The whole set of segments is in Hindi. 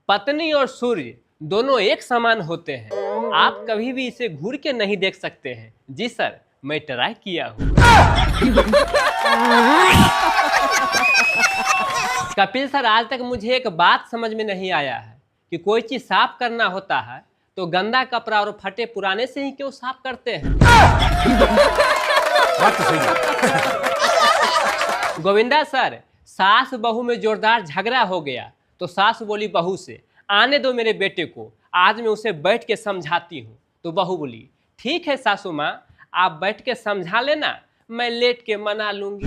पत्नी और सूर्य दोनों एक समान होते हैं। आप कभी भी इसे घूर के नहीं देख सकते हैं। जी सर, मैं ट्राई किया हूँ। कपिल सर, आज तक मुझे एक बात समझ में नहीं आया है कि कोई चीज साफ करना होता है तो गंदा कपड़ा और फटे पुराने से ही क्यों साफ करते हैं? बात तो सही है। गोविंदा सर, सास बहू में जोरदार झगड़ा हो गया तो सास बोली बहू से, आने दो मेरे बेटे को, आज मैं उसे बैठ के समझाती हूँ। तो बहू बोली, ठीक है सासू माँ, आप बैठ के समझा लेना, मैं लेट के मना लूंगी।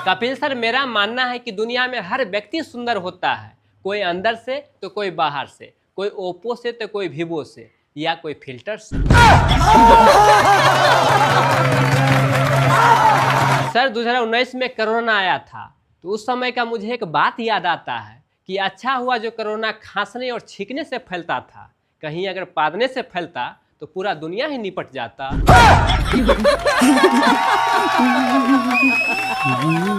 कपिल सर, मेरा मानना है कि दुनिया में हर व्यक्ति सुंदर होता है, कोई अंदर से तो कोई बाहर से, कोई ओप्पो से तो कोई वीवो से, या कोई फिल्टर से। सर, 2019 में कोरोना आया था तो उस समय का मुझे एक बात याद आता है कि अच्छा हुआ जो कोरोना खांसने और छींकने से फैलता था, कहीं अगर पादने से फैलता तो पूरा दुनिया ही निपट जाता।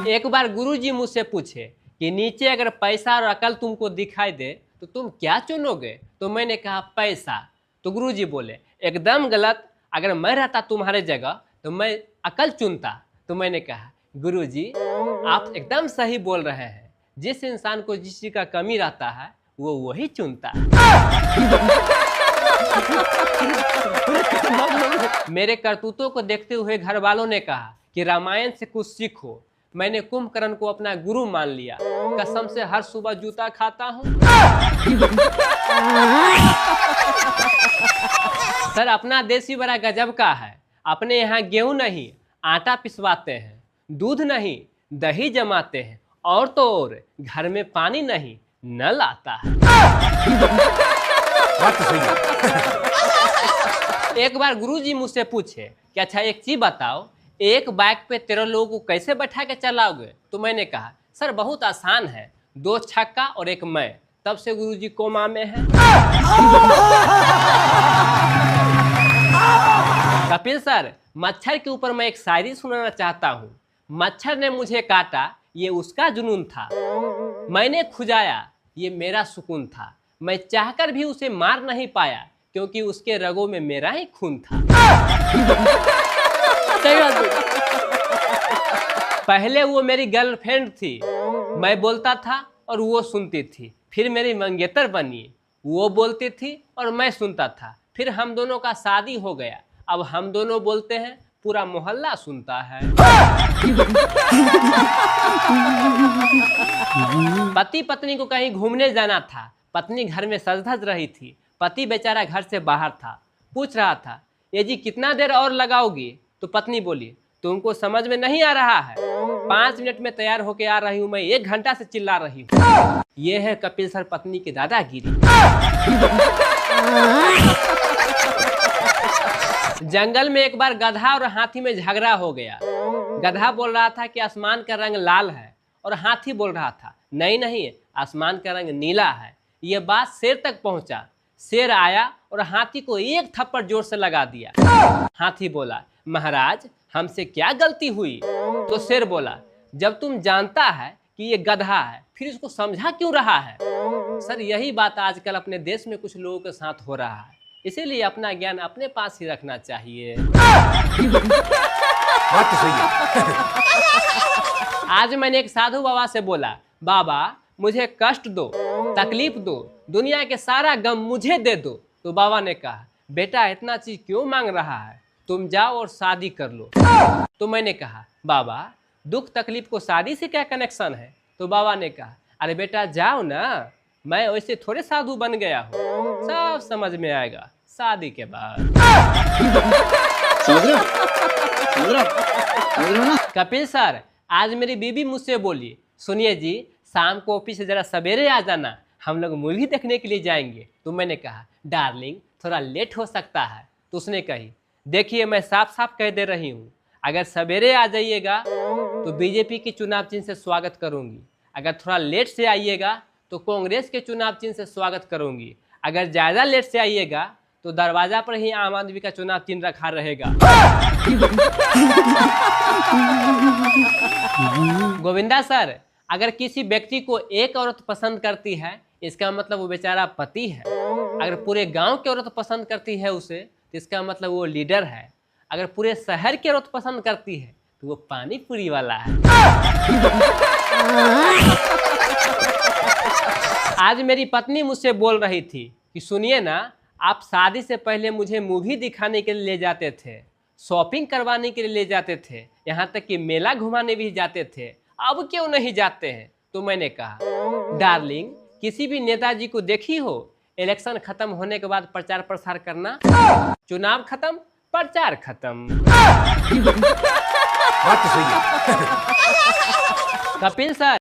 एक बार गुरुजी मुझसे पूछे कि नीचे अगर पैसा और अकल तुमको दिखाई दे तो तुम क्या चुनोगे? तो मैंने कहा पैसा। तो गुरुजी बोले, एकदम गलत, अगर मैं रहता तुम्हारे जगह तो मैं अकल चुनता। तो मैंने कहा, गुरुजी आप एकदम सही बोल रहे हैं, जिस इंसान को जिस चीज का कमी रहता है वो वही चुनता है। मेरे करतूतों को देखते हुए घर वालों ने कहा कि रामायण से कुछ सीखो। मैंने कुंभकर्ण को अपना गुरु मान लिया, कसम से हर सुबह जूता खाता हूँ। सर, अपना देश ही बड़ा गजब का है। अपने यहाँ गेहूं नहीं आटा पिसवाते हैं, दूध नहीं दही जमाते हैं, और तो और घर में पानी नहीं नल आता है। एक बार गुरुजी मुझसे पूछे कि अच्छा एक चीज बताओ, एक बाइक पे 13 लोगों को कैसे बैठा के चलाओगे? तो मैंने कहा, सर बहुत आसान है, 2 छक्का और एक मैं। तब से गुरुजी कोमा में है। कपिल सर, मच्छर के ऊपर मैं एक शायरी सुनाना चाहता हूँ। मच्छर ने मुझे काटा, ये उसका जुनून था, मैंने खुजाया, ये मेरा सुकून था, मैं चाहकर भी उसे मार नहीं पाया क्योंकि उसके रगों में मेरा ही खून था। पहले वो मेरी गर्लफ्रेंड थी, मैं बोलता था और वो सुनती थी, फिर मेरी मंगेतर बनी, वो बोलती थी और मैं सुनता था, फिर हम दोनों का शादी हो गया, अब हम दोनों बोलते हैं, पूरा मोहल्ला सुनता है। पति पत्नी को कहीं घूमने जाना था, पत्नी घर में सज धज रही थी, पति बेचारा घर से बाहर था, पूछ रहा था, ये जी कितना देर और लगाओगी? तो पत्नी बोली, तुमको समझ में नहीं आ रहा है, 5 मिनट में तैयार होके आ रही हूँ, मैं 1 घंटा से चिल्ला रही हूँ। ये है कपिल सर पत्नी की दादागिरी। जंगल में एक बार गधा और हाथी में झगड़ा हो गया। गधा बोल रहा था कि आसमान का रंग लाल है और हाथी बोल रहा था नहीं नहीं, आसमान का रंग नीला है। ये बात शेर तक पहुंचा। शेर आया और हाथी को एक थप्पड़ जोर से लगा दिया। हाथी बोला, महाराज हमसे क्या गलती हुई? तो शेर बोला, जब तुम जानता है कि ये गधा है फिर इसको समझा क्यों रहा है? सर, यही बात आजकल अपने देश में कुछ लोगों के साथ हो रहा है, इसीलिए अपना ज्ञान अपने पास ही रखना चाहिए। बात तो सही है। आज मैंने एक साधु बाबा से बोला, बाबा मुझे कष्ट दो, तकलीफ दो, दुनिया के सारा गम मुझे दे दो। तो बाबा ने कहा, बेटा इतना चीज क्यों मांग रहा है, तुम जाओ और शादी कर लो। तो मैंने कहा, बाबा दुख तकलीफ को शादी से क्या कनेक्शन है? तो बाबा ने कहा, अरे बेटा जाओ ना, मैं वैसे थोड़े साधु बन गया हूँ, सब समझ में आएगा शादी के बाद। कपिल सर, आज मेरी बीबी मुझसे बोली, सुनिए जी शाम को ऑफिस से जरा सवेरे आ जाना, हम लोग मूवी देखने के लिए जाएंगे। तो मैंने कहा, डार्लिंग थोड़ा लेट हो सकता है। तो उसने कही, देखिए मैं साफ साफ कह दे रही हूँ, अगर सवेरे आ जाइएगा तो बीजेपी की चुनाव चिन्ह से स्वागत करूँगी, अगर थोड़ा लेट से आइएगा तो कांग्रेस के चुनाव चिन्ह से स्वागत करूँगी, अगर ज़्यादा लेट से आइएगा तो दरवाजा पर ही आम आदमी का चुनाव चिन्ह रखा रहेगा। गोविंदा सर, अगर किसी व्यक्ति को एक औरत पसंद करती है, इसका मतलब वो बेचारा पति है। अगर पूरे गांव की औरत पसंद करती है उसे, तो इसका मतलब वो लीडर है। अगर पूरे शहर की औरत पसंद करती है तो वो पानी पूरी वाला है। आज मेरी पत्नी मुझसे बोल रही थी कि सुनिए ना, आप शादी से पहले मुझे मूवी दिखाने के लिए ले जाते थे, शॉपिंग करवाने के लिए ले जाते थे, यहाँ तक कि मेला घुमाने भी जाते थे, अब क्यों नहीं जाते हैं? तो मैंने कहा, डार्लिंग, किसी भी नेताजी को देखी हो इलेक्शन खत्म होने के बाद प्रचार प्रसार करना, चुनाव खत्म प्रचार खत्म। बात तो सही है। कपिल सर,